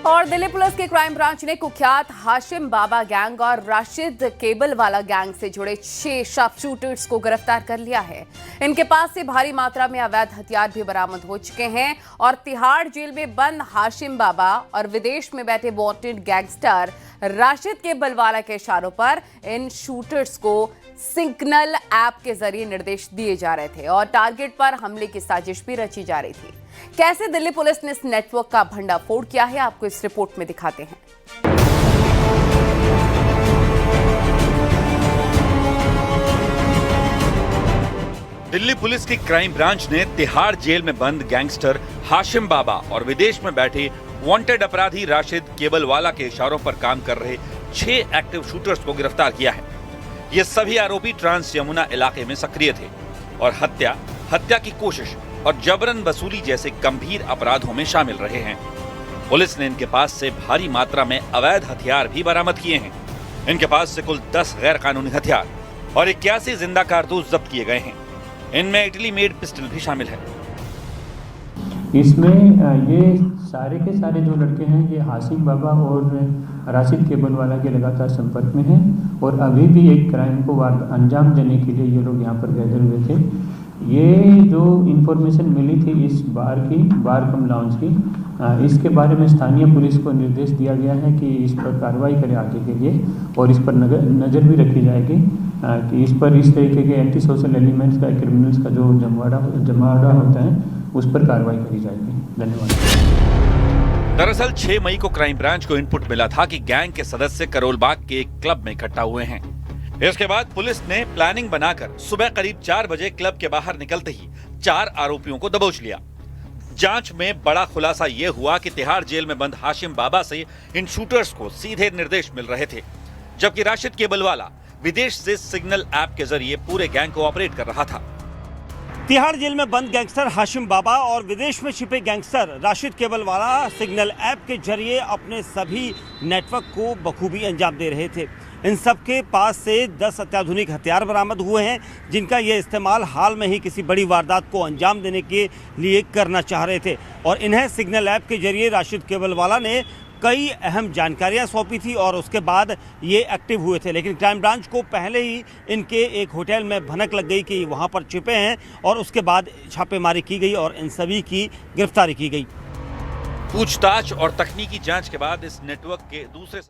और दिल्ली पुलिस के crime branch ने कुख्यात हाशिम बाबा गैंग और राशिद केबलवाला गैंग से जुड़े 6 शार्प शूटर्स को गिरफ्तार कर लिया है। इनके पास से भारी मात्रा में अवैध हथियार भी बरामद हो चुके हैं और तिहाड़ जेल में बंद हाशिम बाबा और विदेश में बैठे वांटेड गैंगस्टर राशिद केबलवाला के इशारों पर इन शूटर्स को सिग्नल ऐप के जरिए निर्देश दिए जा रहे थे और टारगेट पर हमले की साजिश भी रची जा रही थी। कैसे दिल्ली पुलिस ने इस नेटवर्क का भंडाफोड़ किया है, आपको इस रिपोर्ट में दिखाते हैं। दिल्ली पुलिस की क्राइम ब्रांच ने तिहाड़ जेल में बंद गैंगस्टर हाशिम बाबा और विदेश में बैठे वांटेड अपराधी राशिद केबलवाला के इशारों पर काम कर रहे 6 एक्टिव शूटर्स को गिरफ्तार किया है। ये सभी आरोपी ट्रांस यमुना इलाके में सक्रिय थे और हत्या की कोशिश और जबरन वसूली जैसे गंभीर अपराधों में शामिल रहे हैं। पुलिस ने इनके पास से भारी मात्रा में अवैध हथियार भी बरामद किए हैं। इनके पास से कुल 10 गैर कानूनी हथियार और 81 जिंदा कारतूस जब्त किए गए हैं। इनमें इटली मेड पिस्टल भी शामिल है। इसमें ये सारे के सारे जो लड़के हैं ये हाशिम बाबा और राशिद केबलवाला के लगातार संपर्क में हैं और अभी भी एक क्राइम को अंजाम देने के लिए ये लोग यहाँ पर गैदर हुए थे। ये जो इन्फॉर्मेशन मिली थी इस बार कम लाउंज की, इसके बारे में स्थानीय पुलिस को निर्देश दिया गया है कि इस पर कार्रवाई करे आगे के लिए और इस पर नज़र भी रखी जाएगी कि इस पर इस तरीके के एंटी सोशल एलिमेंट्स का, क्रिमिनल्स का जो जमावड़ा होता है उस पर कार्रवाई करी जाएगी। धन्यवाद। दरअसल 6 मई को क्राइम ब्रांच को इनपुट मिला था कि गैंग के सदस्य करोलबाग के एक क्लब में इकट्ठा हुए हैं। इसके बाद पुलिस ने प्लानिंग बनाकर सुबह करीब 4 बजे क्लब के बाहर निकलते ही 4 आरोपियों को दबोच लिया। जांच में बड़ा खुलासा यह हुआ कि तिहाड़ जेल में बंद हाशिम बाबा से इन शूटर्स को सीधे निर्देश मिल रहे थे, जबकि राशिद केबलवाला विदेश से सिग्नल ऐप के जरिए पूरे गैंग को ऑपरेट कर रहा था। तिहाड़ जेल में बंद गैंगस्टर हाशिम बाबा और विदेश में छिपे गैंगस्टर राशिद केबलवाला सिग्नल ऐप के जरिए अपने सभी नेटवर्क को बखूबी अंजाम दे रहे थे। इन सब के पास से 10 अत्याधुनिक हथियार बरामद हुए हैं जिनका ये इस्तेमाल हाल में ही किसी बड़ी वारदात को अंजाम देने के लिए करना चाह रहे थे और इन्हें सिग्नल ऐप के जरिए राशिद केबलवाला ने कई अहम जानकारियां सौंपी थी और उसके बाद ये एक्टिव हुए थे। लेकिन क्राइम ब्रांच को पहले ही इनके एक होटल में भनक लग गई कि वहां पर छिपे हैं और उसके बाद छापेमारी की गई और इन सभी की गिरफ्तारी की गई। पूछताछ और तकनीकी जांच के बाद इस नेटवर्क के दूसरे